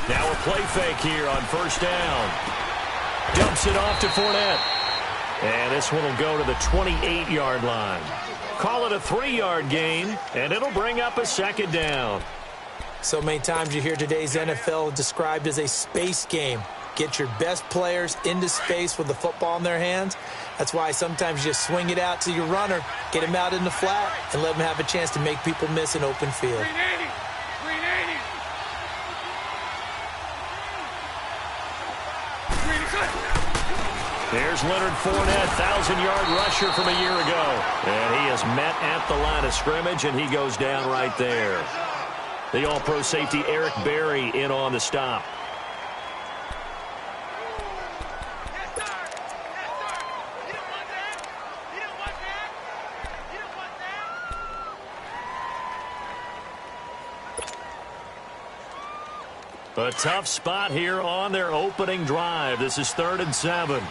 Now a play fake here on first down. Dumps it off to Fournette. And this one will go to the 28-yard line. Call it a 3-yard gain, and it'll bring up a second down. So many times you hear today's NFL described as a space game. Get your best players into space with the football in their hands. That's why sometimes you just swing it out to your runner, get him out in the flat, and let him have a chance to make people miss an open field. There's Leonard Fournette, 1,000-yard rusher from a year ago. And he is met at the line of scrimmage, and he goes down right there. The All-Pro safety Eric Berry in on the stop. A tough spot here on their opening drive. This is 3rd and 7. 372.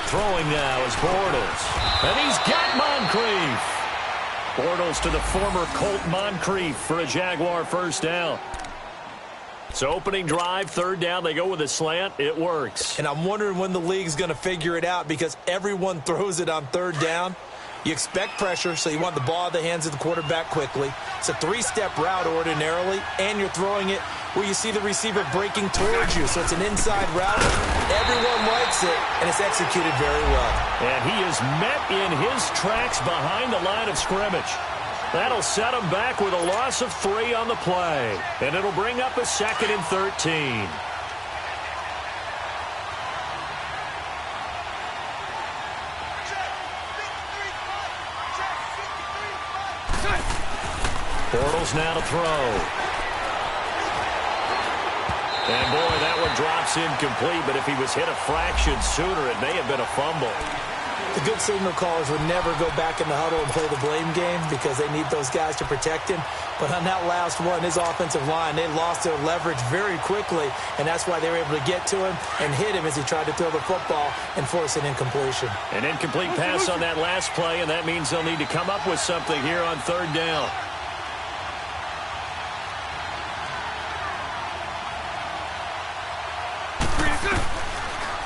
Throwing now is Bortles. And he's got Moncrief. Bortles to the former Colt Moncrief for a Jaguar first down. So opening drive, 3rd down, they go with a slant. It works. And I'm wondering when the league's going to figure it out because everyone throws it on 3rd down. You expect pressure, so you want the ball in the hands of the quarterback quickly. It's a 3-step route ordinarily, and you're throwing it where you see the receiver breaking towards you. So it's an inside route. Everyone likes it, and it's executed very well. And he is met in his tracks behind the line of scrimmage. That'll set him back with a loss of 3 on the play. And it'll bring up a 2nd and 13. Bortles now to throw. And boy, that one drops incomplete, but if he was hit a fraction sooner, it may have been a fumble. The good signal callers would never go back in the huddle and play the blame game because they need those guys to protect him. But on that last one, his offensive line, they lost their leverage very quickly, and that's why they were able to get to him and hit him as he tried to throw the football and force an incompletion. An incomplete pass on that last play, and that means they'll need to come up with something here on 3rd down.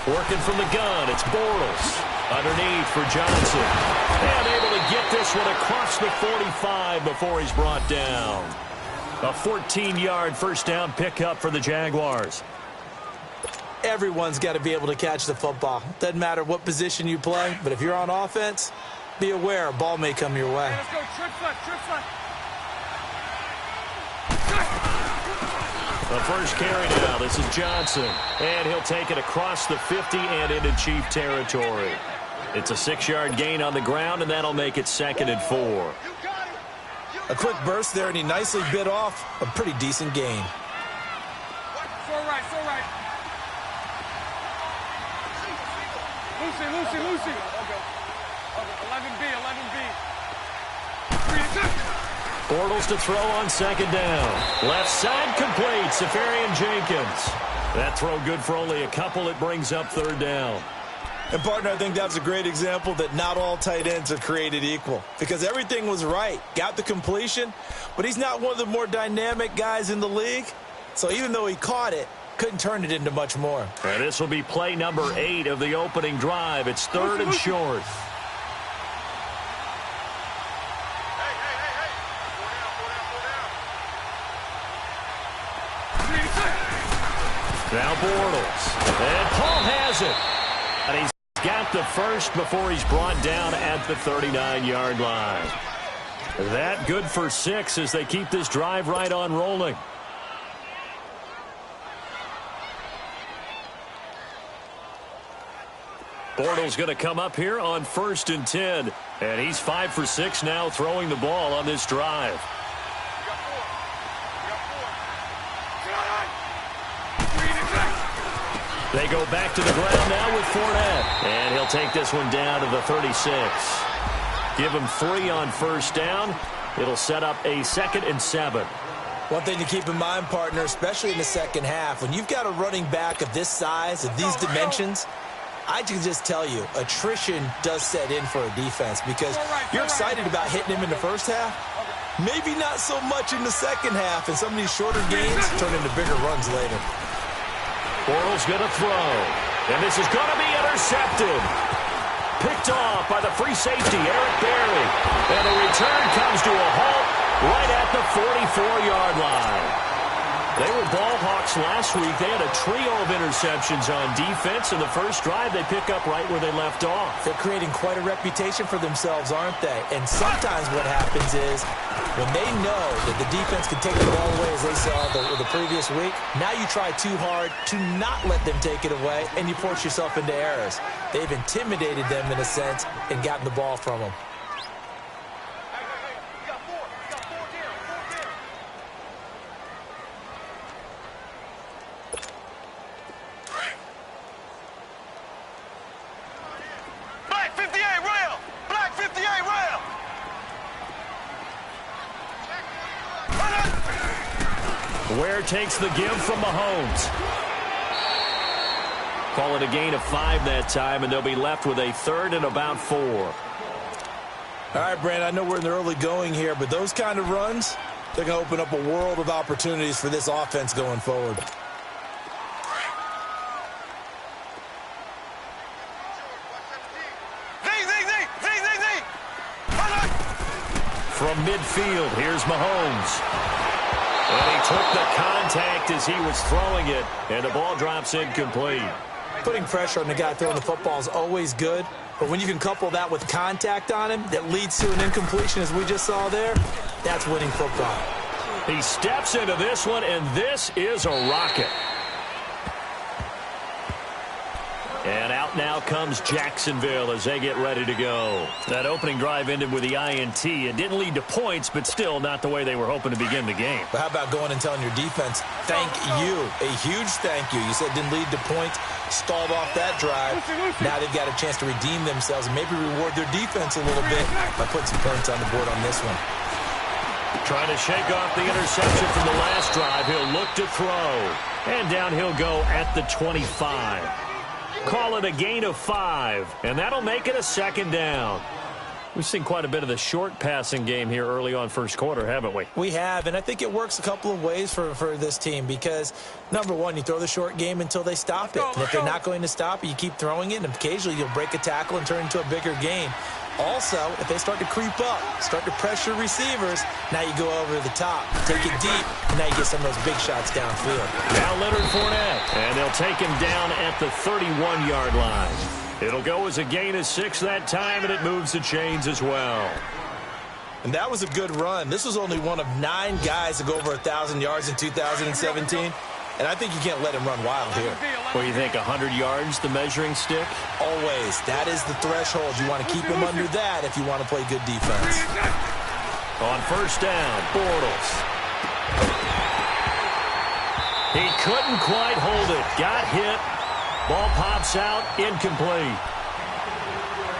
Working from the gun, it's Bortles. Underneath for Johnson. And able to get this one across the 45 before he's brought down. A 14-yard first down pickup for the Jaguars. Everyone's got to be able to catch the football. Doesn't matter what position you play, but if you're on offense, be aware a ball may come your way. Let's go, trip left. The first carry now, this is Johnson. And he'll take it across the 50 and into Chief territory. It's a 6-yard gain on the ground, and that'll make it 2nd and 4. A quick burst there, and he nicely bit off a pretty decent gain. So right. Lucy. Okay. 11B. Bortles to throw on 2nd down. Left side complete. Safarian Jenkins. That throw good for only a couple. It brings up 3rd down. And, partner, I think that's a great example that not all tight ends are created equal because everything was right. Got the completion, but he's not one of the more dynamic guys in the league. So even though he caught it, couldn't turn it into much more. And this will be play number 8 of the opening drive. It's 3rd and short. Now Bortles. And Paul has it. And he's got the first before he's brought down at the 39-yard line. That good for 6 as they keep this drive right on rolling. Bortles going to come up here on 1st and 10. And he's 5 for 6 now throwing the ball on this drive. They go back to the ground now with Fournette. And he'll take this one down to the 36. Give him 3 on first down. It'll set up a 2nd and 7. One thing to keep in mind, partner, especially in the second half, when you've got a running back of this size, of these dimensions, I can just tell you, attrition does set in for a defense because you're excited about hitting him in the first half. Maybe not so much in the second half, and some of these shorter gains turn into bigger runs later. Bortles going to throw, and this is going to be intercepted. Picked off by the free safety, Eric Berry. And the return comes to a halt right at the 44-yard line. They were ball hawks last week. They had a trio of interceptions on defense. In the first drive, they pick up right where they left off. They're creating quite a reputation for themselves, aren't they? And sometimes what happens is when they know that the defense can take the ball away, as they saw the previous week, now you try too hard to not let them take it away, and you force yourself into errors. They've intimidated them in a sense and gotten the ball from them. Ware takes the give from Mahomes. Call it a gain of 5 that time, and they'll be left with a 3rd and about 4. All right, Brandon, I know we're in the early going here, but those kind of runs, they're going to open up a world of opportunities for this offense going forward. From midfield, here's Mahomes. And he took the contact as he was throwing it, and the ball drops incomplete. Putting pressure on the guy throwing the football is always good, but when you can couple that with contact on him that leads to an incompletion, as we just saw there, that's winning football. He steps into this one, and this is a rocket. And out now comes Jacksonville as they get ready to go. That opening drive ended with the INT. It didn't lead to points, but still not the way they were hoping to begin the game. But how about going and telling your defense, thank you, a huge thank you. You said it didn't lead to points, stalled off that drive. Now they've got a chance to redeem themselves and maybe reward their defense a little bit by putting some points on the board on this one. Trying to shake off the interception from the last drive. He'll look to throw. And down he'll go at the 25. Call it a gain of 5, and that'll make it a 2nd down. We've seen quite a bit of the short passing game here early on first quarter, haven't we? We have, and I think it works a couple of ways for this team because, number one, you throw the short game until they stop it. And if they're not going to stop it, you keep throwing it, and occasionally you'll break a tackle and turn into a bigger gain. Also, if they start to creep up, start to pressure receivers, now you go over the top, take it deep, and now you get some of those big shots downfield. Now Leonard Fournette, and they'll take him down at the 31-yard line. It'll go as a gain of 6 that time, and it moves the chains as well. And that was a good run. This was only one of 9 guys to go over 1,000 yards in 2017. And I think you can't let him run wild here. What do you think, 100 yards, the measuring stick? Always. That is the threshold. You want to keep him under that if you want to play good defense. On first down, Bortles. He couldn't quite hold it. Got hit. Ball pops out, incomplete.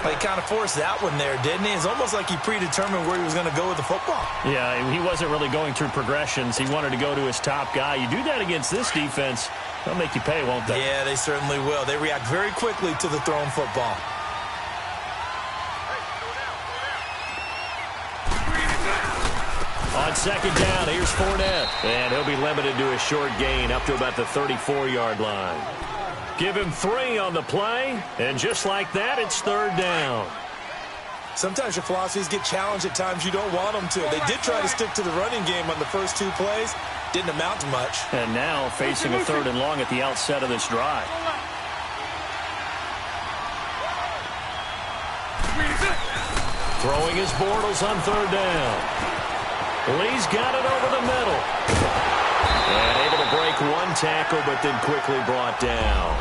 Well, he kind of forced that one there, didn't he? It's almost like he predetermined where he was going to go with the football. Yeah, he wasn't really going through progressions. He wanted to go to his top guy. You do that against this defense, they'll make you pay, won't they? Yeah, they certainly will. They react very quickly to the thrown football. On second down, here's Fournette. And he'll be limited to a short gain up to about the 34-yard line. Give him 3 on the play, and just like that, it's 3rd down. Sometimes your philosophies get challenged at times you don't want them to. They did try to stick to the running game on the first 2 plays. Didn't amount to much. And now facing a 3rd and long at the outset of this drive. Throwing his Bortles on 3rd down. Lee's got it over the middle. And able to break 1 tackle, but then quickly brought down.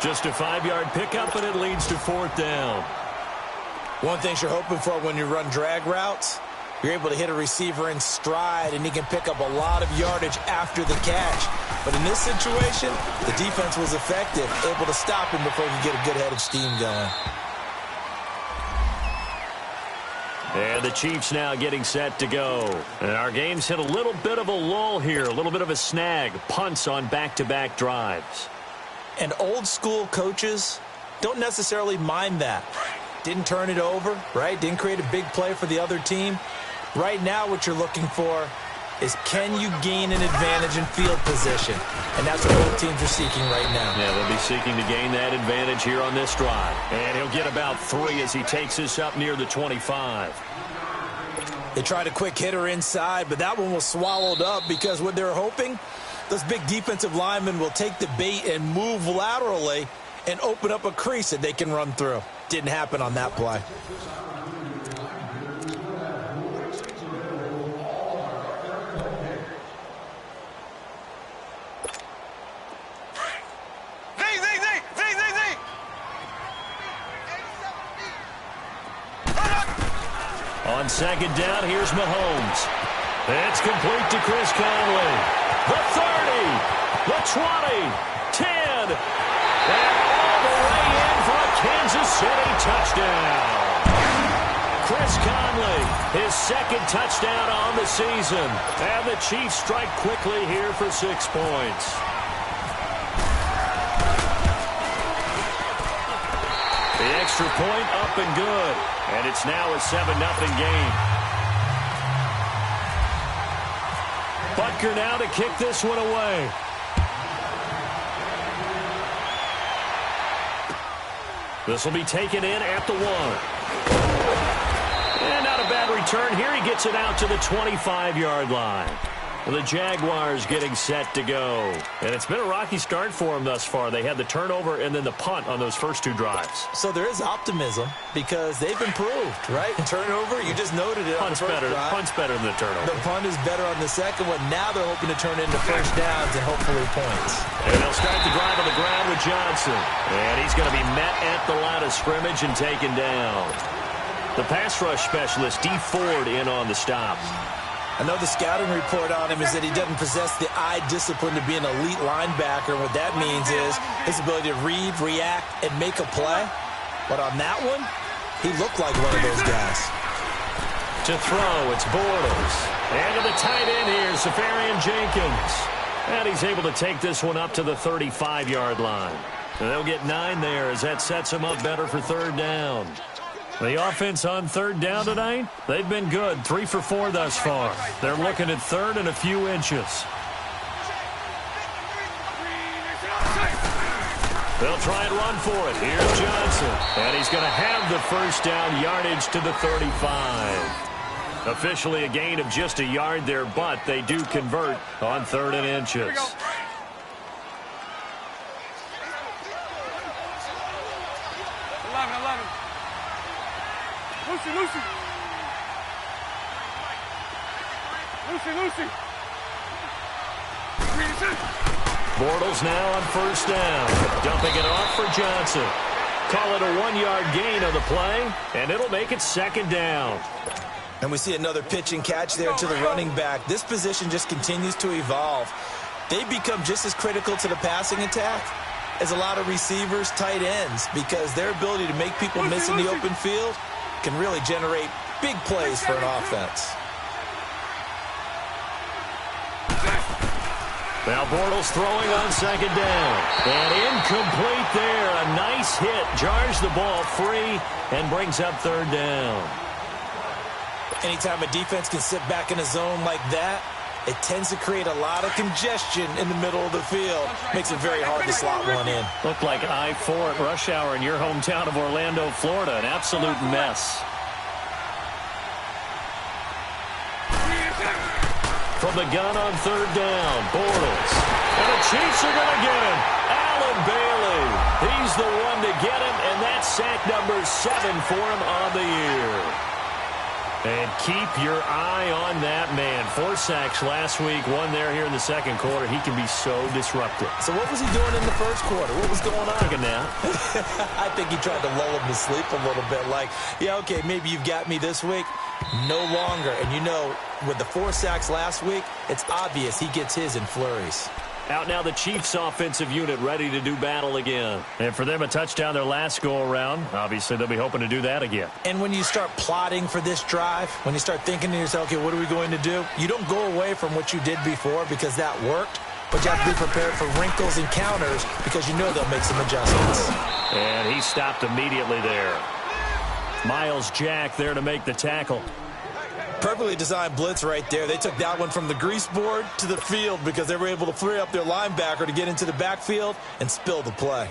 Just a 5-yard pickup, and it leads to 4th down. One thing you're hoping for when you run drag routes, you're able to hit a receiver in stride, and he can pick up a lot of yardage after the catch. But in this situation, the defense was effective, able to stop him before he could get a good head of steam going. And the Chiefs now getting set to go. And our game's hit a little bit of a lull here, a little bit of a snag. Punts on back-to-back drives. And old-school coaches don't necessarily mind that. Didn't turn it over, right? Didn't create a big play for the other team. Right now what you're looking for is, can you gain an advantage in field position? And that's what both teams are seeking right now. Yeah, they'll be seeking to gain that advantage here on this drive. And he'll get about 3 as he takes this up near the 25. They tried a quick hitter inside, but that one was swallowed up because what they're hoping, those big defensive linemen will take the bait and move laterally and open up a crease that they can run through. Didn't happen on that play. On second down, here's Mahomes. It's complete to Chris Conley. The 30, the 20, 10, and all the way in for a Kansas City touchdown. Chris Conley, his second touchdown on the season. And the Chiefs strike quickly here for 6 points. The extra point up and good. And it's now a 7-0 game. Butker now to kick this one away. This will be taken in at the 1. And not a bad return here. He gets it out to the 25-yard line. The Jaguars getting set to go. And it's been a rocky start for them thus far. They had the turnover and then the punt on those first 2 drives. So there is optimism because they've improved, right? Turnover, you just noted it. Punt's better than the turnover. The punt is better on the second one. Now they're hoping to turn into first downs and hopefully points. And they'll start the drive on the ground with Johnson. And he's going to be met at the line of scrimmage and taken down. The pass rush specialist, D. Ford, in on the stop. I know the scouting report on him is that he doesn't possess the eye discipline to be an elite linebacker. What that means is his ability to read, react, and make a play. But on that one, he looked like one of those guys. To throw, it's Bortles. And to the tight end here, Safarian Jenkins. And he's able to take this one up to the 35-yard line. And they'll get 9 there as that sets him up better for 3rd down. The offense on 3rd down tonight, they've been good. 3 for 4 thus far. They're looking at 3rd and a few inches. They'll try and run for it. Here's Johnson. And he's going to have the first down yardage to the 35. Officially a gain of just a yard there, but they do convert on 3rd and inches. Lucy. Bortles now on 1st down. Dumping it off for Johnson. Call it a 1-yard gain on the play, and it'll make it 2nd down. And we see another pitch and catch there to the running back. This position just continues to evolve. They become just as critical to the passing attack as a lot of receivers, tight ends, because their ability to make people miss in the open field can really generate big plays for an offense. Now Bortles throwing on 2nd down. And incomplete there. A nice hit. Jars the ball free and brings up 3rd down. Anytime a defense can sit back in a zone like that, it tends to create a lot of congestion in the middle of the field. Makes it very hard to slot one in. Looked like I-4 at rush hour in your hometown of Orlando, Florida. An absolute mess. From the gun on 3rd down, Bortles. And the Chiefs are going to get him. Allen Bailey. He's the one to get him, and that's sack number 7 for him on the year. And keep your eye on that man. 4 sacks last week, 1 there here in the 2nd quarter. He can be so disruptive. So what was he doing in the 1st quarter? What was going on? Taking a nap. I think he tried to lull him to sleep a little bit. Like, yeah, okay, maybe you've got me this week. No longer. And you know, with the 4 sacks last week, it's obvious he gets his in flurries. Out now the Chiefs offensive unit ready to do battle again. And for them, a touchdown their last go-around. Obviously, they'll be hoping to do that again. And when you start plotting for this drive, when you start thinking to yourself, okay, what are we going to do? You don't go away from what you did before because that worked. But you have to be prepared for wrinkles and counters because you know they'll make some adjustments. And he stopped immediately there. Miles Jack there to make the tackle. Perfectly designed blitz right there. They took that one from the grease board to the field because they were able to free up their linebacker to get into the backfield and spill the play.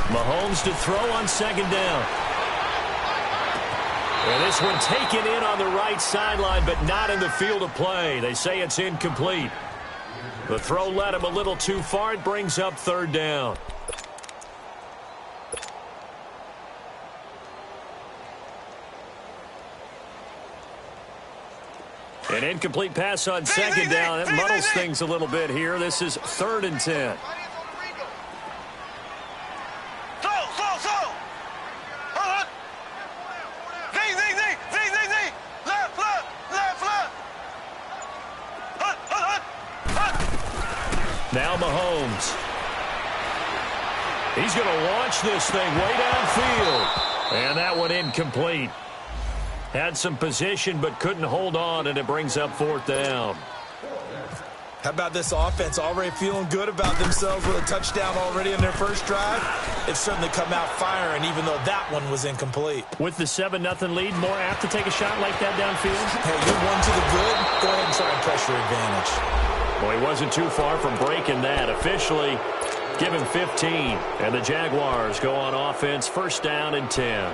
Mahomes to throw on second down. And this one taken in on the right sideline, but not in the field of play. They say it's incomplete. The throw led him a little too far. It brings up third down. An incomplete pass on second down. That muddles things a little bit here. This is 3rd and 10. Now Mahomes. He's going to launch this thing way downfield. And that one incomplete. Had some position but couldn't hold on, and it brings up 4th down. How about this offense already feeling good about themselves with a touchdown already in their first drive? They've certainly come out firing, even though that one was incomplete. With the 7-0 lead, more apt to take a shot like that downfield? Hey, you're one to the good. Go ahead and try and pressure advantage. Well, he wasn't too far from breaking that. Officially, give him 15. And the Jaguars go on offense, 1st down and 10.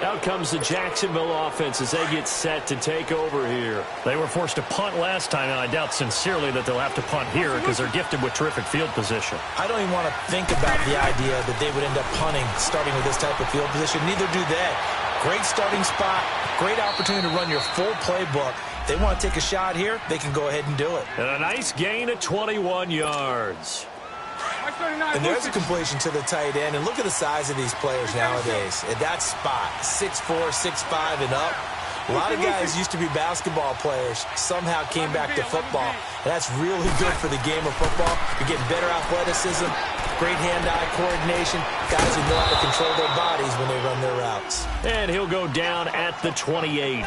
Out comes the Jacksonville offense as they get set to take over here. They were forced to punt last time, and I doubt sincerely that they'll have to punt here because they're gifted with terrific field position. I don't even want to think about the idea that they would end up punting starting with this type of field position. Neither do they. Great starting spot, great opportunity to run your full playbook. They want to take a shot here, they can go ahead and do it. And a nice gain of 21 yards. And there's a completion to the tight end. And look at the size of these players nowadays. At that spot, 6'4", 6'5", and up. A lot of guys used to be basketball players, somehow came back to football. And that's really good for the game of football. You're getting better athleticism, great hand-eye coordination, guys who know how to control their bodies when they run their routes. And he'll go down at the 28.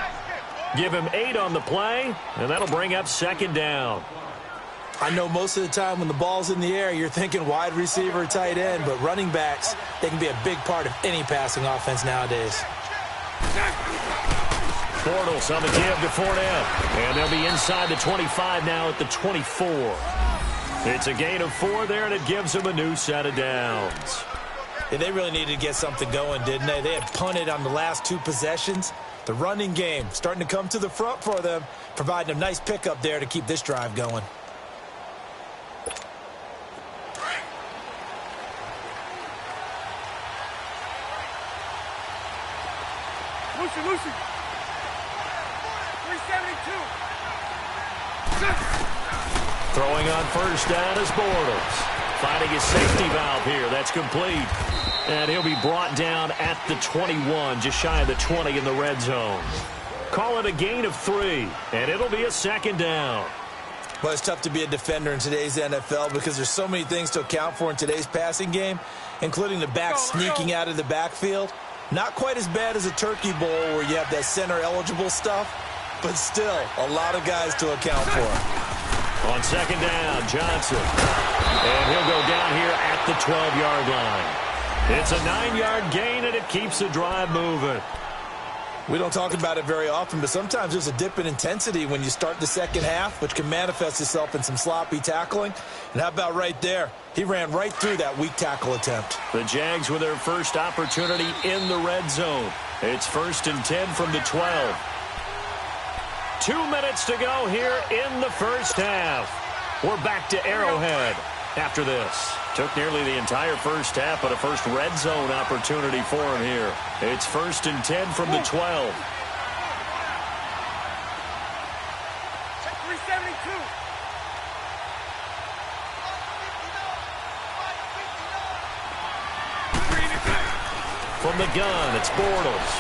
Give him 8 on the play, and that'll bring up 2nd down. I know most of the time when the ball's in the air, you're thinking wide receiver, tight end, but running backs, they can be a big part of any passing offense nowadays. Bortles on the give to Fournette, and they'll be inside the 25 now at the 24. It's a gain of 4 there, and it gives them a new set of downs. Yeah, they really needed to get something going, didn't they? They had punted on the last 2 possessions. The running game starting to come to the front for them, providing a nice pickup there to keep this drive going. Lucy. 372. Throwing on 1st down is Bortles. Finding his safety valve here. That's complete. And he'll be brought down at the 21, just shy of the 20 in the red zone. Call it a gain of 3, and it'll be a 2nd down. Well, it's tough to be a defender in today's NFL because there's so many things to account for in today's passing game, including the back sneaking out of the backfield. Not quite as bad as a turkey bowl where you have that center-eligible stuff, but still a lot of guys to account for. On 2nd down, Johnson. And he'll go down here at the 12-yard line. It's a 9-yard gain, and it keeps the drive moving. We don't talk about it very often, but sometimes there's a dip in intensity when you start the second half, which can manifest itself in some sloppy tackling. And how about right there? He ran right through that weak tackle attempt. The Jags with their first opportunity in the red zone. It's 1st and 10 from the 12. 2 minutes to go here in the first half. We're back to Arrowhead after this. Took nearly the entire first half, but a first red zone opportunity for him here. It's 1st and 10 from the 12. 372. From the gun, it's Bortles.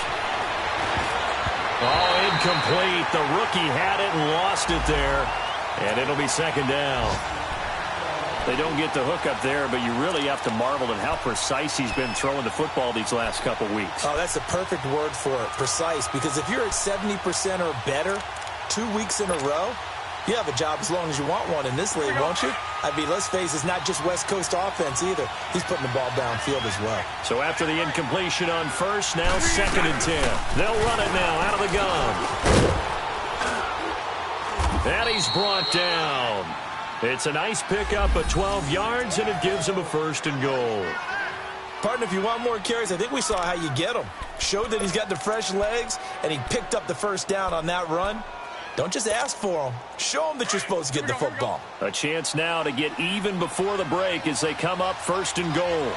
Oh, incomplete. The rookie had it and lost it there. And it'll be second down. They don't get the hook up there, but you really have to marvel at how precise he's been throwing the football these last couple weeks. Oh, that's the perfect word for it, precise. Because if you're at 70% or better 2 weeks in a row, you have a job as long as you want one in this league, won't you? I mean, let's face it, it's not just West Coast offense either. He's putting the ball downfield as well. So after the incompletion on first, now 2nd and 10. They'll run it now out of the gun. And he's brought down. It's a nice pickup of 12 yards, and it gives him a 1st and goal. Partner, if you want more carries, I think we saw how you get them. Showed that he's got the fresh legs, and he picked up the 1st down on that run. Don't just ask for them. Show them that you're supposed to get the football. A chance now to get even before the break as they come up 1st and goal.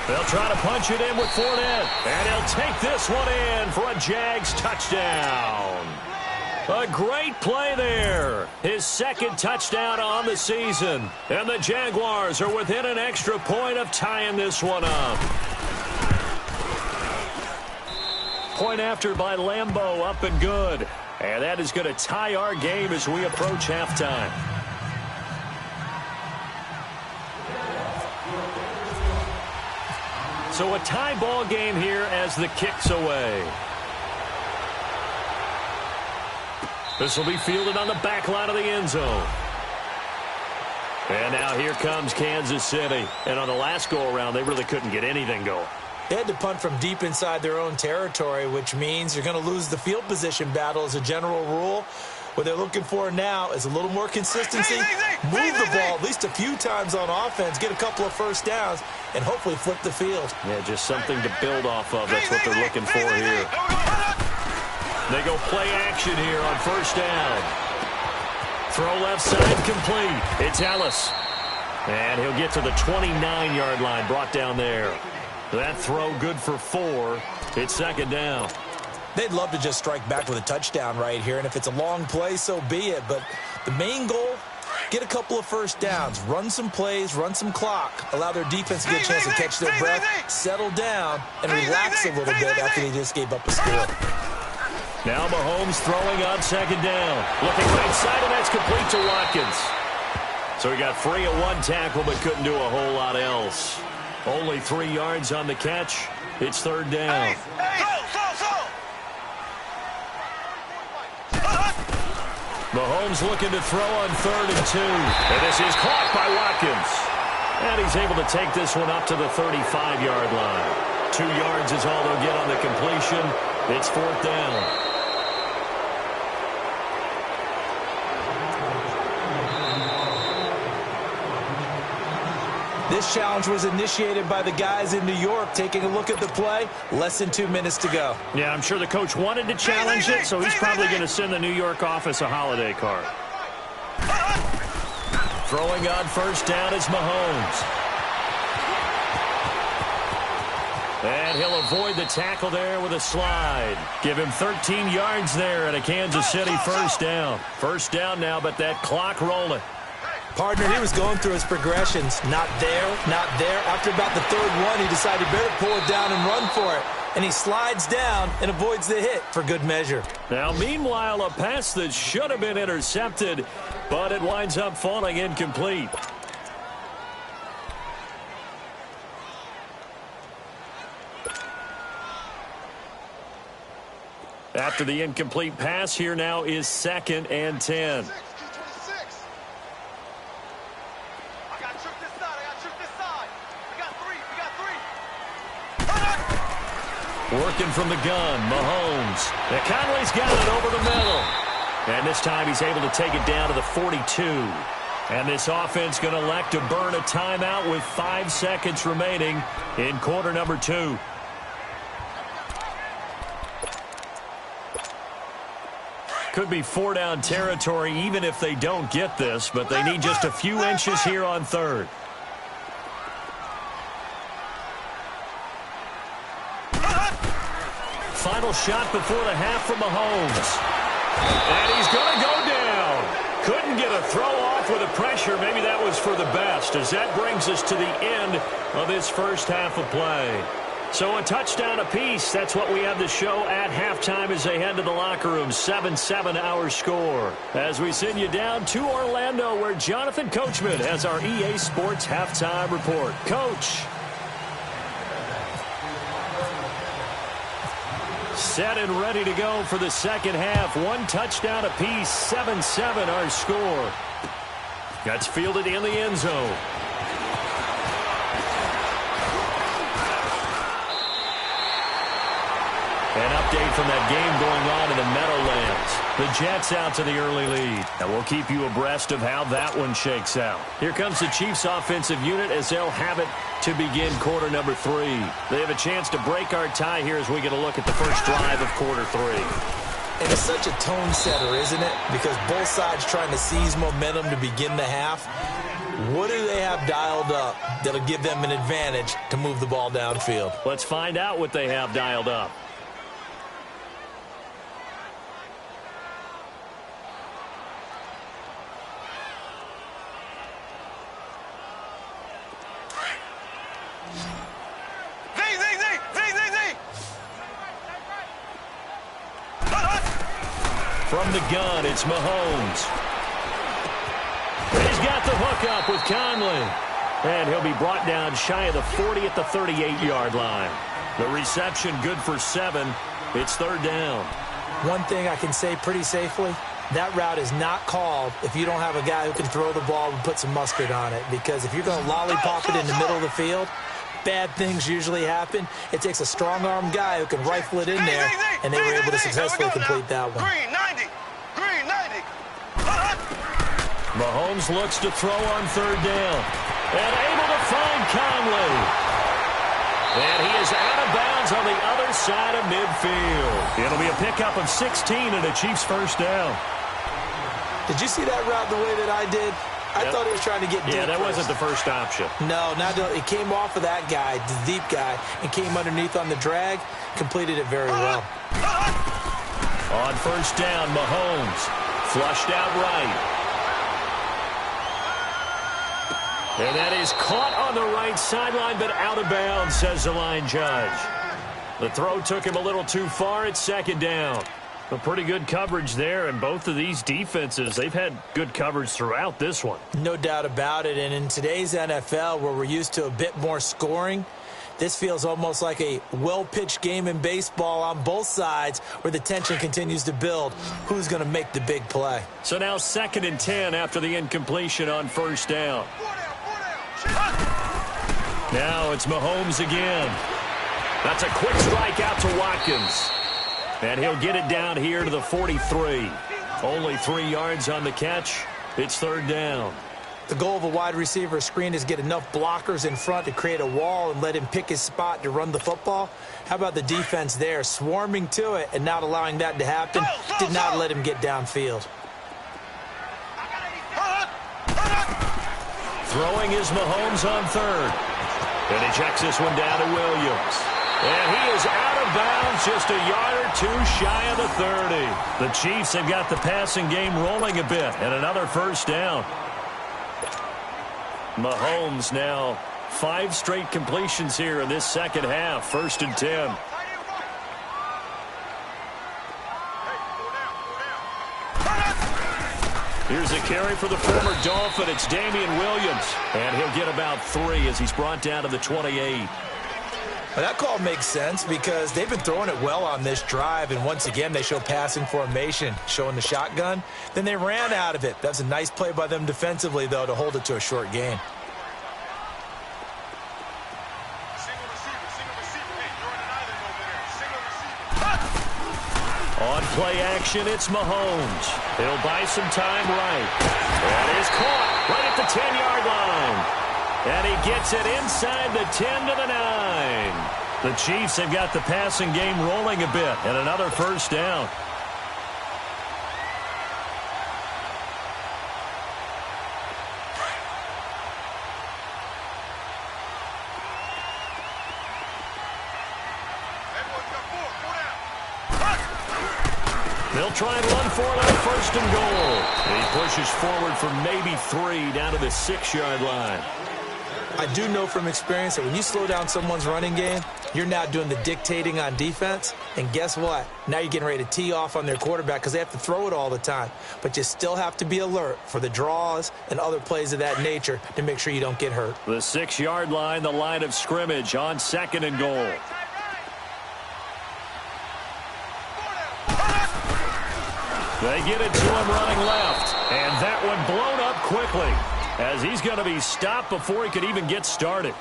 They'll try to punch it in with Fournette. And he'll take this one in for a Jags touchdown. A great play there. His 2nd touchdown on the season. And the Jaguars are within an extra point of tying this one up. Point after by Lambeau, up and good. And that is going to tie our game as we approach halftime. So a tie ball game here as the kick's away. This will be fielded on the back line of the end zone. And now here comes Kansas City. And on the last go-around, they really couldn't get anything going. They had to punt from deep inside their own territory, which means you're going to lose the field position battle as a general rule. What they're looking for now is a little more consistency, move the ball at least a few times on offense, get a couple of 1st downs, and hopefully flip the field. Yeah, just something to build off of. That's what they're looking for here. They go play action here on 1st down. Throw left side complete. It's Ellis. And he'll get to the 29-yard line, brought down there. That throw good for 4. It's 2nd down. They'd love to just strike back with a touchdown right here, and if it's a long play, so be it. But the main goal, get a couple of 1st downs, run some plays, run some clock, allow their defense to get a chance to catch their breath, settle down, and relax a little bit after they just gave up a score. Now Mahomes throwing on 2nd down. Looking right side, and that's complete to Watkins. So he got free of 1 tackle, but couldn't do a whole lot else. Only 3 yards on the catch. It's 3rd down. Mahomes looking to throw on 3rd and 2. And this is caught by Watkins. And he's able to take this one up to the 35-yard line. 2 yards is all they'll get on the completion. It's 4th down. This challenge was initiated by the guys in New York. Taking a look at the play, less than 2 minutes to go. Yeah, I'm sure the coach wanted to challenge it, so he's probably going to send the New York office a holiday card. Throwing on 1st down is Mahomes. And he'll avoid the tackle there with a slide. Give him 13 yards there at a Kansas City 1st down. 1st down now, but that clock rolling. Partner, he was going through his progressions. Not there, not there. After about the 3rd one, he decided better pull it down and run for it. And he slides down and avoids the hit for good measure. Now, meanwhile, a pass that should have been intercepted, but it winds up falling incomplete. After the incomplete pass, here now is 2nd and 10. Working from the gun, Mahomes. Now Conley's got it over the middle. And this time he's able to take it down to the 42. And this offense going to elect to burn a timeout with 5 seconds remaining in quarter number 2. Could be 4-down territory even if they don't get this, but they need just a few inches here on 3rd. Final shot before the half from Mahomes. And he's going to go down. Couldn't get a throw off with the pressure. Maybe that was for the best, as that brings us to the end of this first half of play. So a touchdown apiece. That's what we have to show at halftime as they head to the locker room. 7-7 our score. As we send you down to Orlando, where Jonathan Coachman has our EA Sports halftime report. Coach. Set and ready to go for the second half. One touchdown apiece. 7-7 our score. That's fielded in the end zone. An update from that game going on in the Meadowlands. The Jets out to the early lead. And we'll keep you abreast of how that one shakes out. Here comes the Chiefs offensive unit as they'll have it to begin quarter number 3. They have a chance to break our tie here as we get a look at the first drive of quarter 3. And it's such a tone setter, isn't it? Because both sides trying to seize momentum to begin the half. What do they have dialed up that'll give them an advantage to move the ball downfield? Let's find out what they have dialed up. From the gun, it's Mahomes. He's got the hook up with Conley. And he'll be brought down shy of the 40 at the 38-yard line. The reception good for 7. It's third down. One thing I can say pretty safely, that route is not called if you don't have a guy who can throw the ball and put some mustard on it. Because if you're going to lollipop it in the middle of the field, bad things usually happen. It takes a strong-arm guy who can rifle it in there, and they were able to successfully complete that one. Green 90. Green 90. Mahomes looks to throw on third down. And able to find Conley. And he is out of bounds on the other side of midfield. It'll be a pickup of 16 and a Chiefs first down. Did you see that route the way that I did? I thought he was trying to get deep. Yeah, that wasn't the first option. No, it came off of that guy, the deep guy, and came underneath on the drag, completed it very well. On first down, Mahomes flushed out right. And that is caught on the right sideline, but out of bounds, says the line judge. The throw took him a little too far. It's second down. A pretty good coverage there, and both of these defenses, they've had good coverage throughout this one. No doubt about it, and in today's NFL, where we're used to a bit more scoring, this feels almost like a well-pitched game in baseball on both sides where the tension continues to build. Who's going to make the big play? So now 2nd and 10 after the incompletion on first down. Now it's Mahomes again. That's a quick strike out to Watkins. And he'll get it down here to the 43. Only 3 yards on the catch. It's third down. The goal of a wide receiver screen is get enough blockers in front to create a wall and let him pick his spot to run the football. How about the defense there, swarming to it and not allowing that to happen? Did not let him get downfield. Throwing is Mahomes on third. And he checks this one down to Williams. And he is out of bounds, just a yard or two shy of the 30. The Chiefs have got the passing game rolling a bit, and another first down. Mahomes now 5 straight completions here in this second half. 1st and 10. Here's a carry for the former Dolphin. It's Damian Williams. And he'll get about 3 as he's brought down to the 28. Well, that call makes sense because they've been throwing it well on this drive, and once again they show passing formation, showing the shotgun. Then they ran out of it. That's a nice play by them defensively, though, to hold it to a short gain. On play action, it's Mahomes. He'll buy some time right. And is caught right at the 10-yard line. And he gets it inside the 10 to the 9. The Chiefs have got the passing game rolling a bit, and another first down. They'll try and run for it on first and goal. He pushes forward for maybe 3 down to the 6-yard line. I do know from experience that when you slow down someone's running game, you're now doing the dictating on defense. And guess what? Now you're getting ready to tee off on their quarterback because they have to throw it all the time. But you still have to be alert for the draws and other plays of that nature to make sure you don't get hurt. The 6-yard line, the line of scrimmage on second and goal. They get it to him running left. And that one blown up quickly, as he's going to be stopped before he could even get started.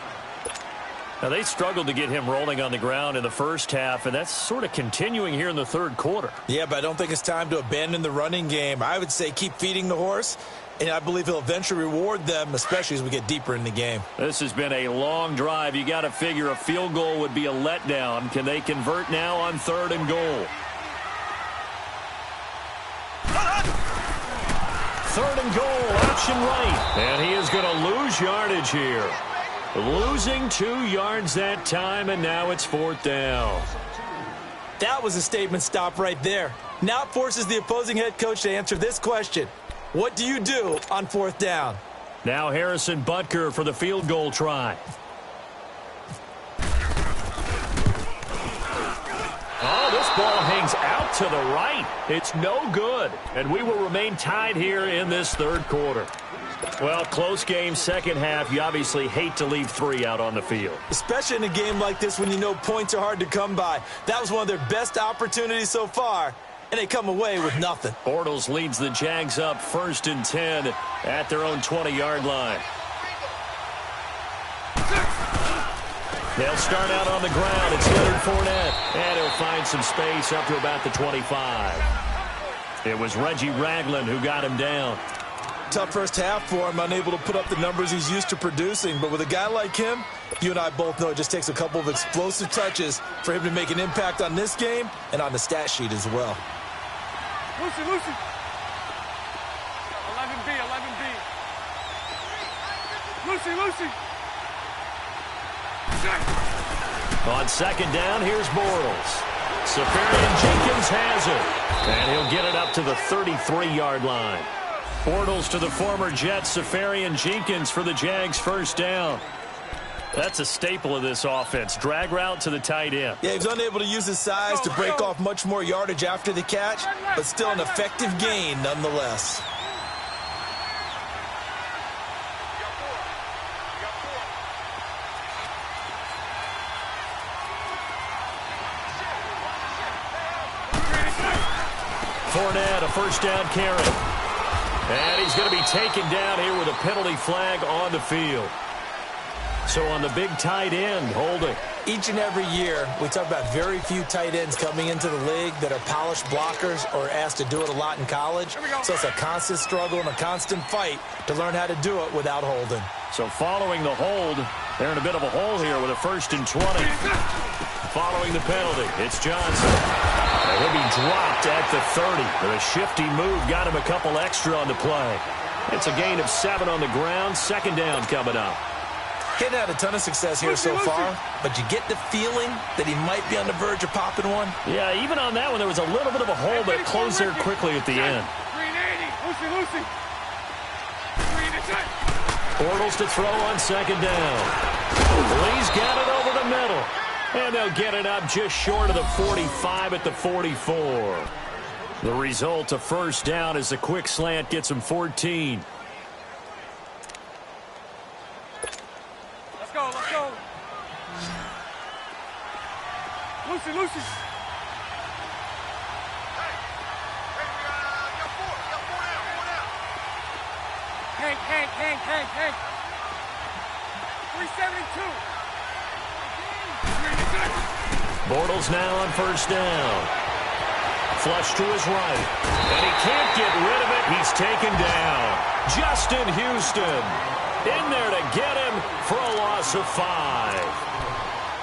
Now, they struggled to get him rolling on the ground in the first half, and that's sort of continuing here in the third quarter. Yeah, but I don't think it's time to abandon the running game. I would say keep feeding the horse, and I believe he'll eventually reward them, especially as we get deeper in the game. This has been a long drive. You got to figure a field goal would be a letdown. Can they convert now on third and goal? Third and goal, option right. And he is going to lose yardage here. Losing 2 yards that time, and now it's 4th down. That was a statement stop right there. Now it forces the opposing head coach to answer this question. What do you do on 4th down? Now Harrison Butker for the field goal try. Oh, this ball hangs out to the right. It's no good. And we will remain tied here in this third quarter. Well, close game, second half. You obviously hate to leave 3 out on the field. Especially in a game like this when you know points are hard to come by. That was one of their best opportunities so far, and they come away with nothing. Bortles leads the Jags up 1st and 10 at their own 20-yard line. They'll start out on the ground. It's Leonard Fournette, and he'll find some space up to about the 25. It was Reggie Ragland who got him down. Tough first half for him, unable to put up the numbers he's used to producing. But with a guy like him, you and I both know it just takes a couple of explosive touches for him to make an impact on this game and on the stat sheet as well. Lucy. 11B. Lucy. On second down, here's Bortles. Safarian Jenkins has it, and he'll get it up to the 33-yard line. Bortles to the former Jet, Safarian Jenkins for the Jags' first down. That's a staple of this offense. Drag route to the tight end. Yeah, he's unable to use his size to break off much more yardage after the catch, but still an effective gain nonetheless. Fournette, a first down carry. And he's going to be taken down here with a penalty flag on the field. So on the big tight end, holding. Each and every year, we talk about very few tight ends coming into the league that are polished blockers or asked to do it a lot in college. So it's a constant struggle and a constant fight to learn how to do it without holding. So following the hold, they're in a bit of a hole here with a 1st and 20. Following the penalty, it's Johnson. And he'll be dropped at the 30. But a shifty move got him a couple extra on the play. It's a gain of 7 on the ground. 2nd down coming up. Hitting had a ton of success here so far, but you get the feeling that he might be on the verge of popping one. Yeah, even on that one, there was a little bit of a hole, but it closed there quickly at the end. Lucy. Bortles to throw on 2nd down. Lee's got it over the middle. And they'll get it up just short of the 45 at the 44. The result, a first down as the quick slant gets him 14. Let's go. Lucy. Hank. 372. Bortles now on first down. Flush to his right. And he can't get rid of it. He's taken down. Justin Houston in there to get him for a loss of 5.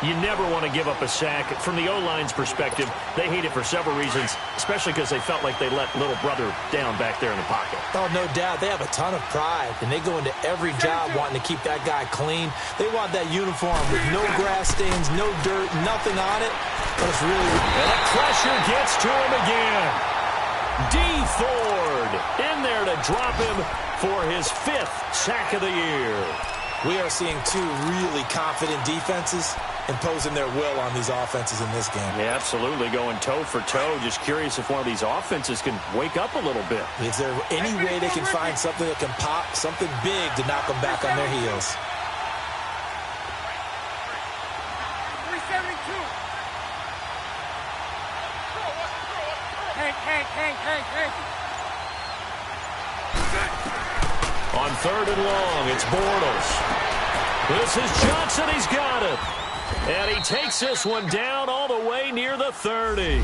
You never want to give up a sack. From the O-line's perspective, they hate it for several reasons, especially because they felt like they let little brother down back there in the pocket. Oh, no doubt. They have a ton of pride, and they go into every job wanting to keep that guy clean. They want that uniform with no grass stains, no dirt, nothing on it. But it's really... And the pressure gets to him again. D. Ford in there to drop him for his 5th sack of the year. We are seeing two really confident defenses imposing their will on these offenses in this game. Yeah, absolutely, going toe for toe. Just curious if one of these offenses can wake up a little bit. Is there any way they can find something that can pop, something big to knock them back on their heels? 372. Hey. On 3rd and long, it's Bortles. This is Johnson. He's got it. And he takes this one down all the way near the 30.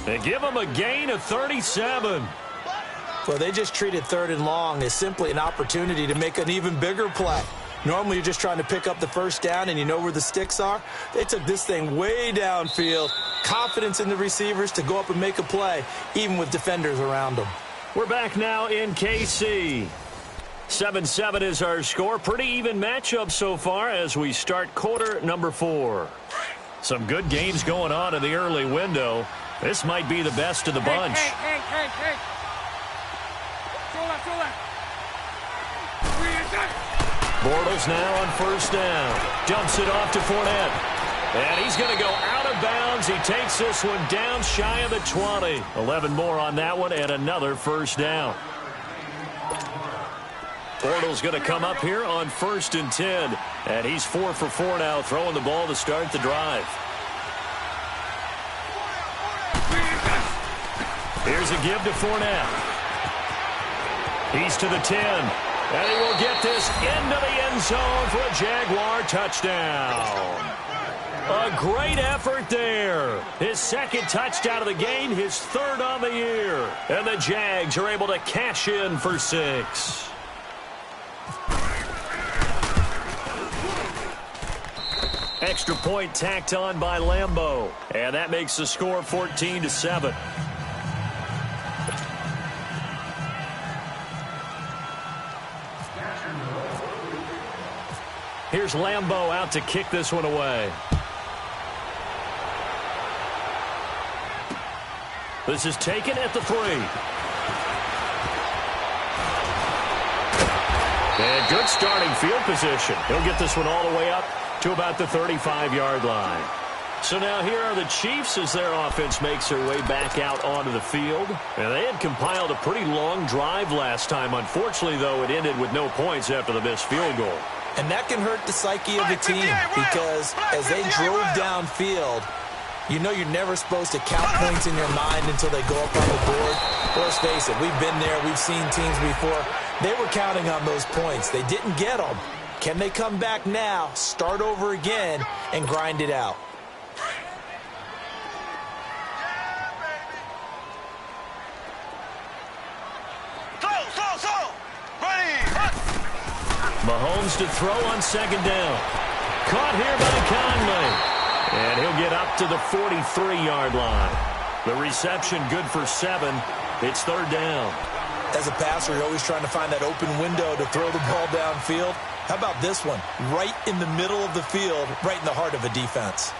And give him a gain of 37. Well, they just treated 3rd and long as simply an opportunity to make an even bigger play. Normally, you're just trying to pick up the first down and you know where the sticks are. They took this thing way downfield. Confidence in the receivers to go up and make a play, even with defenders around them. We're back now in KC. 7-7 is our score. Pretty even matchup so far as we start quarter number 4. Some good games going on in the early window. This might be the best of the bunch. Hey. Bortles now on 1st down. Dumps it off to Fournette. And he's going to go out of bounds. He takes this one down shy of the 20. 11 more on that one and another 1st down. Bortles going to come up here on 1st and 10. And he's 4 for 4 now, throwing the ball to start the drive. Here's a give to Fournette. He's to the 10. And he will get this into the end zone for a Jaguar touchdown. A great effort there. His 2nd touchdown of the game, his 3rd on the year. And the Jags are able to cash in for 6. Extra point tacked on by Lambeau. And that makes the score 14-7. Here's Lambeau out to kick this one away. This is taken at the 3. And good starting field position. He'll get this one all the way up to about the 35-yard line. So now here are the Chiefs as their offense makes their way back out onto the field. And they had compiled a pretty long drive last time. Unfortunately, though, it ended with no points after the missed field goal. And that can hurt the psyche of the team because as they drove downfield, you know you're never supposed to count points in your mind until they go up on the board. Let's face it, we've been there. We've seen teams before. They were counting on those points. They didn't get them. Can they come back now, start over again, and grind it out? Mahomes to throw on 2nd down. Caught here by Conley. And he'll get up to the 43-yard line. The reception good for 7. It's 3rd down. As a passer, you're always trying to find that open window to throw the ball downfield. How about this one? Right in the middle of the field, right in the heart of a defense.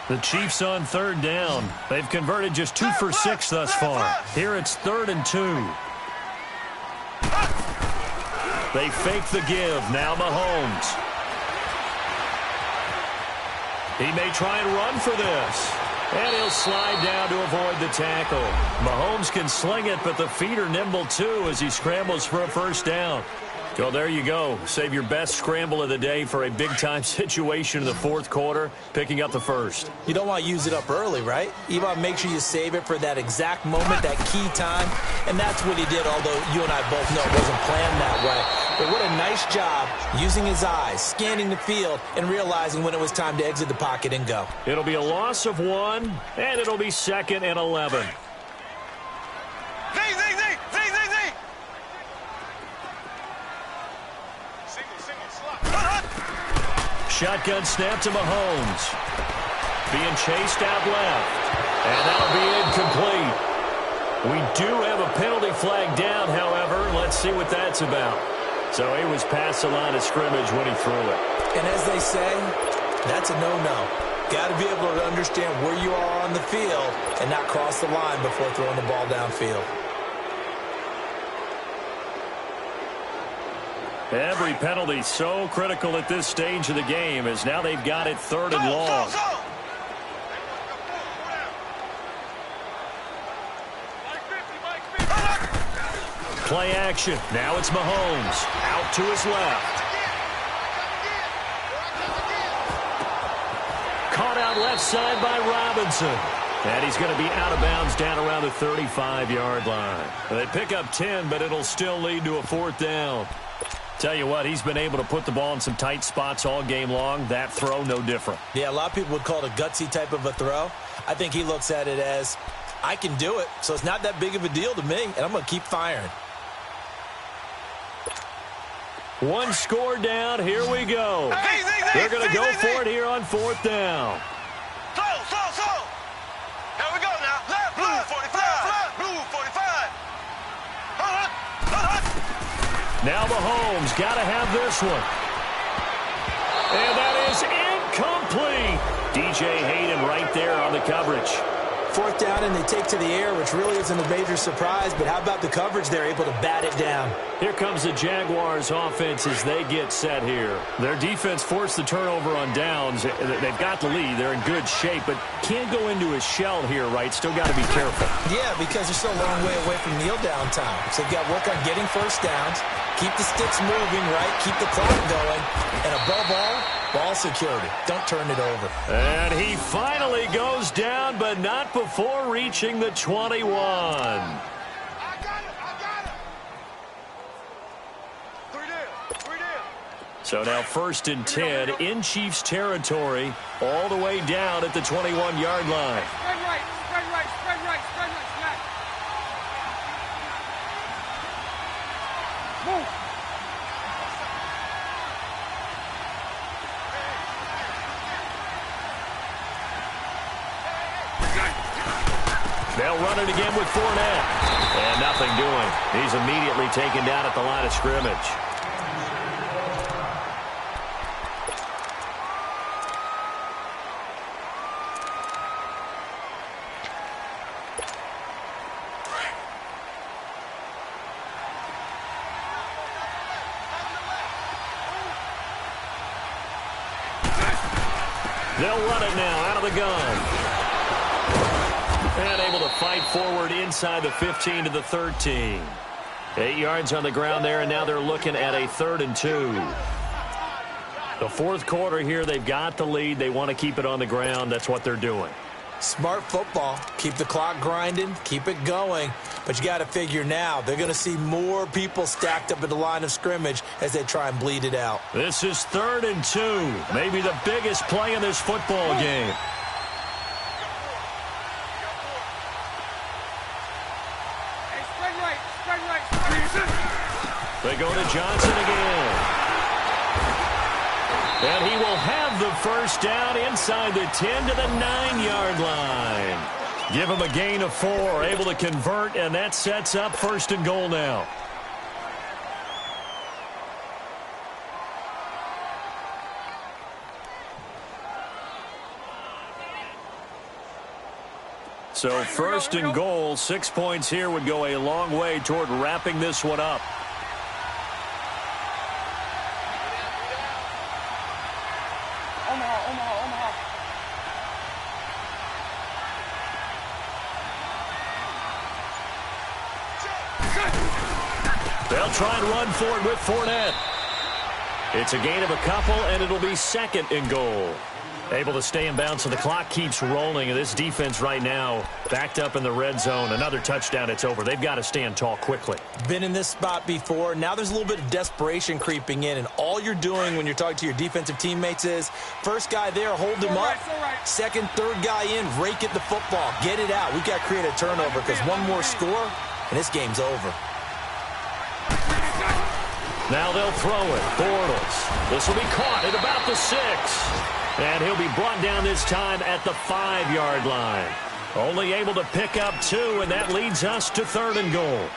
The Chiefs on 3rd down. They've converted just 2 for 6 thus far. Here it's 3rd and 2. They fake the give. Now Mahomes. He may try and run for this. And he'll slide down to avoid the tackle. Mahomes can sling it, but the feet are nimble too as he scrambles for a 1st down. So there you go. Save your best scramble of the day for a big-time situation in the 4th quarter, picking up the 1st. You don't want to use it up early, right? You want to make sure you save it for that exact moment, that key time. And that's what he did, although you and I both know it wasn't planned that way. But what a nice job using his eyes, scanning the field, and realizing when it was time to exit the pocket and go. It'll be a loss of 1, and it'll be 2nd and 11. Shotgun snap to Mahomes. Being chased out left. And that'll be incomplete. We do have a penalty flag down, however. Let's see what that's about. So he was past the line of scrimmage when he threw it. And as they say, that's a no-no. Got to be able to understand where you are on the field and not cross the line before throwing the ball downfield. Every penalty so critical at this stage of the game, as now they've got it 3rd and long. Play action. Now it's Mahomes. Out to his left. Caught out left side by Robinson. And he's going to be out of bounds down around the 35-yard line. They pick up 10, but it'll still lead to a 4th down. Tell you what, he's been able to put the ball in some tight spots all game long. That throw, no different. Yeah, a lot of people would call it a gutsy type of a throw. I think he looks at it as, I can do it, so it's not that big of a deal to me, and I'm going to keep firing. One score down. Here we go. They're going to go for it here on 4th down. Slow. Here we go now. Left, blue 45. Blue 45. Now Mahomes got to have this one. And that is incomplete. DJ Hayden right there on the coverage. 4th down, and they take to the air, which really isn't a major surprise, but how about the coverage? They're able to bat it down. Here comes the Jaguars offense as they get set here. Their defense forced the turnover on downs. They've got the lead. They're in good shape, but can't go into a shell here, right? Still got to be careful. Yeah, because they're still a long way away from kneel down time. So you've got to work on getting 1st downs, keep the sticks moving, right? Keep the clock going, and above all, ball security. Don't turn it over. And he finally goes down, but not before reaching the 21. I got it. 3 down. So now 1st and 10 in Chiefs territory, all the way down at the 21-yard line. Spread right, snap. Move. They'll run it again with Fournette. And nothing doing. He's immediately taken down at the line of scrimmage. They'll run it now out of the gun. And able to fight forward inside the 15 to the 13. 8 yards on the ground there, and now they're looking at a 3rd and 2. The 4th quarter here, they've got the lead. They want to keep it on the ground. That's what they're doing. Smart football. Keep the clock grinding. Keep it going. But you got to figure now, they're going to see more people stacked up at the line of scrimmage as they try and bleed it out. This is 3rd and 2. Maybe the biggest play in this football game. They go to Johnson again. And he will have the 1st down inside the 10 to the 9-yard line. Give him a gain of 4, able to convert, and that sets up 1st and goal now. So 1st and goal, 6 points here would go a long way toward wrapping this one up. Omaha. They'll try and run for it with Fournette. It's a gain of a couple, and it'll be 2nd and goal. Able to stay in bounds, so the clock keeps rolling. And this defense right now backed up in the red zone. Another touchdown, it's over. They've got to stand tall quickly. Been in this spot before. Now there's a little bit of desperation creeping in, and all you're doing when you're talking to your defensive teammates is, first guy there, hold him up. Second, third guy in, rake at the football. Get it out. We've got to create a turnover because one more score, and this game's over. Now they'll throw it. Bortles. This will be caught at about the 6. And he'll be brought down this time at the 5-yard line. Only able to pick up 2, and that leads us to 3rd and goal.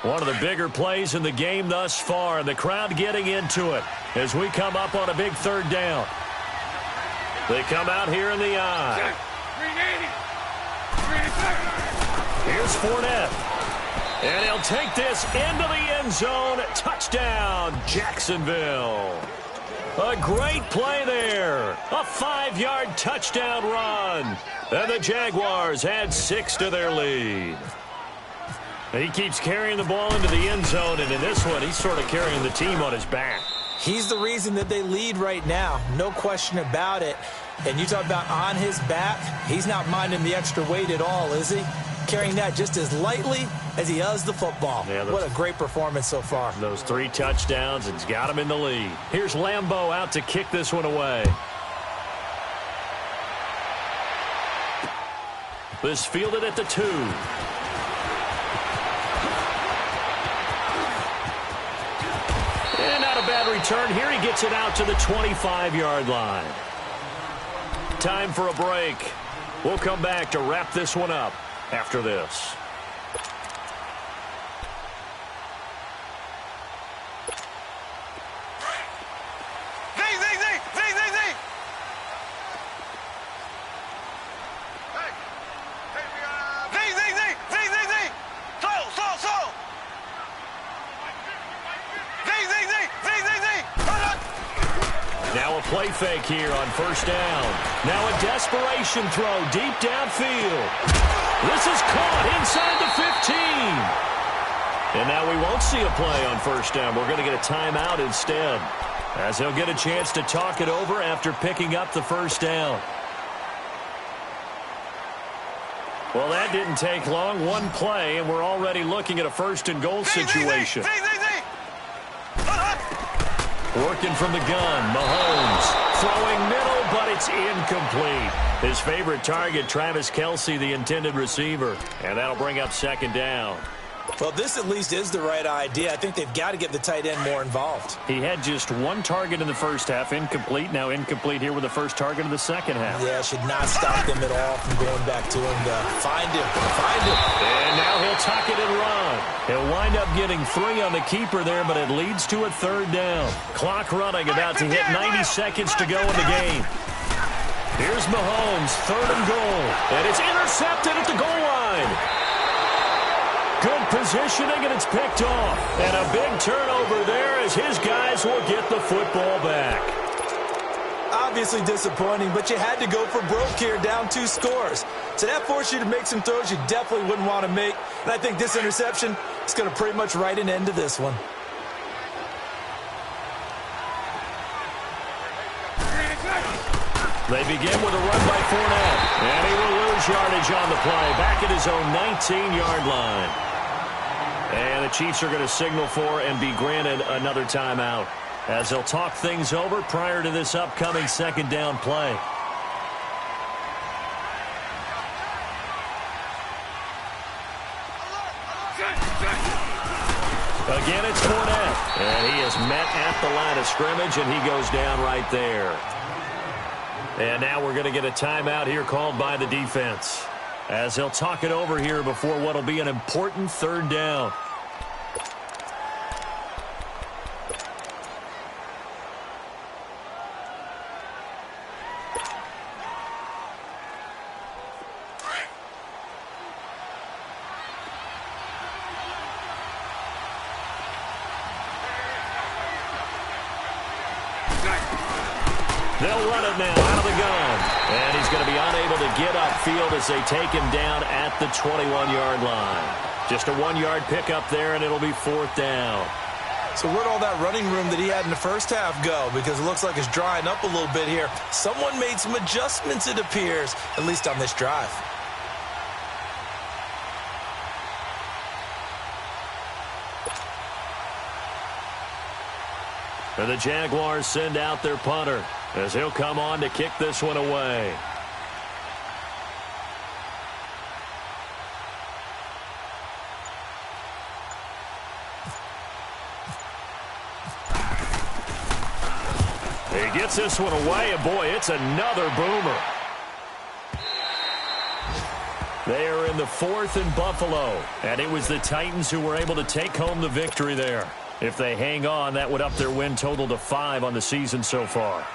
One of the bigger plays in the game thus far, and the crowd getting into it as we come up on a big third down. They come out here in the I. Here's Fournette. And he'll take this into the end zone. Touchdown, Jacksonville. A great play there. A 5-yard touchdown run. And the Jaguars add 6 to their lead. He keeps carrying the ball into the end zone, and in this one, he's sort of carrying the team on his back. He's the reason that they lead right now. No question about it. And you talk about on his back, he's not minding the extra weight at all, is he? Carrying that just as lightly as he does the football. Yeah, what a great performance so far. Those 3 touchdowns, it's got him in the lead. Here's Lambeau out to kick this one away. This fielded at the 2. And not a bad return. Here he gets it out to the 25-yard line. Time for a break. We'll come back to wrap this one up after this. Play fake here on first down. Now a desperation throw deep downfield. This is caught inside the 15. And now we won't see a play on first down. We're going to get a timeout instead, as he'll get a chance to talk it over after picking up the first down. Well, that didn't take long. One play, and we're already looking at a first and goal situation. Working from the gun, Mahomes throwing middle, but it's incomplete. His favorite target, Travis Kelce, the intended receiver, and that'll bring up second down. Well, this at least is the right idea. I think they've got to get the tight end more involved. He had just 1 target in the first half, incomplete. Now incomplete here with the first target of the second half. Yeah, should not stop them at all from going back to him to find him. And now he'll tuck it and run. He'll wind up getting 3 on the keeper there, but it leads to a third down. Clock running, about to hit 90 seconds to go in the game. Here's Mahomes, 3rd and goal. And it's intercepted at the goal line. Good positioning, and it's picked off. And a big turnover there as his guys will get the football back. Obviously disappointing, but you had to go for broke here, down 2 scores. So that forced you to make some throws you definitely wouldn't want to make. And I think this interception is going to pretty much write an end to this one. They begin with a run by Fournette. And he will lose yardage on the play, back at his own 19-yard line. And the Chiefs are going to signal for and be granted another timeout, as they'll talk things over prior to this upcoming second down play. Again, it's Fournette. And he is met at the line of scrimmage, and he goes down right there. And now we're going to get a timeout here called by the defense, as they'll talk it over here before what will be an important third down. They'll run it now out of the gun. And he's going to be unable to get upfield as they take him down at the 21-yard line. Just a 1-yard pickup there, and it'll be 4th down. So where'd all that running room that he had in the first half go? Because it looks like it's drying up a little bit here. Someone made some adjustments, it appears, at least on this drive. And the Jaguars send out their punter, as he'll come on to kick this one away. He gets this one away, and boy, it's another boomer. They are in the 4th in Buffalo, and it was the Titans who were able to take home the victory there. If they hang on, that would up their win total to 5 on the season so far.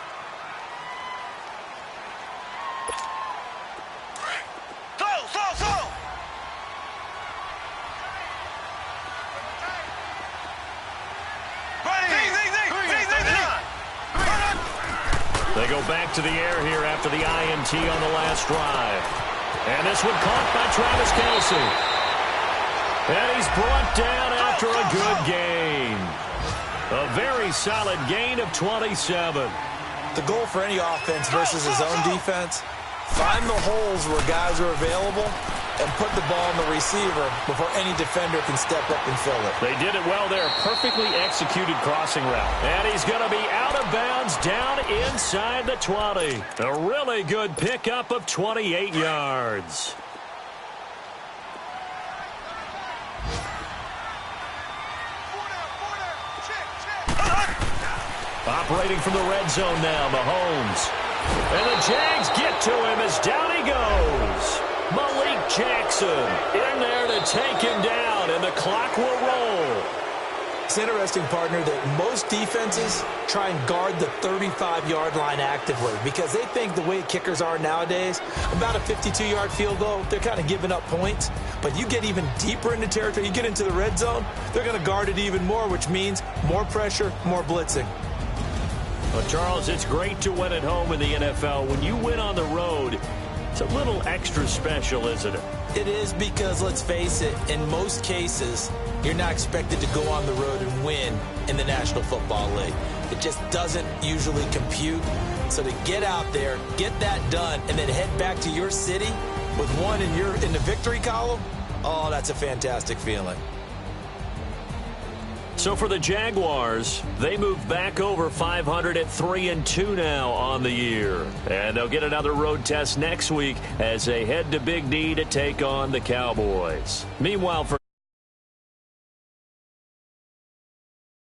They go back to the air here after the INT on the last drive. And this one caught by Travis Kelce. And he's brought down after a good gain. A very solid gain of 27. The goal for any offense versus his own defense, find the holes where guys are available and put the ball on the receiver before any defender can step up and fill it. They did it well there. Perfectly executed crossing route. And he's going to be out of bounds down inside the 20. A really good pickup of 28 yards. Operating from the red zone now, Mahomes. And the Jags get to him as down he goes. Malik Jackson in there to take him down, and the clock will roll. It's interesting, partner, that most defenses try and guard the 35-yard line actively because they think the way kickers are nowadays, about a 52-yard field goal, they're kind of giving up points. But you get even deeper into territory, you get into the red zone, they're going to guard it even more, which means more pressure, more blitzing. Well, Charles, it's great to win at home in the NFL. When you win on the road, it's a little extra special, isn't it? It is because, let's face it, in most cases, you're not expected to go on the road and win in the National Football League. It just doesn't usually compute. So to get out there, get that done, and then head back to your city with one in the victory column, oh, that's a fantastic feeling. So for the Jaguars, they move back over 500 at 3-2 now on the year. And they'll get another road test next week as they head to Big D to take on the Cowboys. Meanwhile, for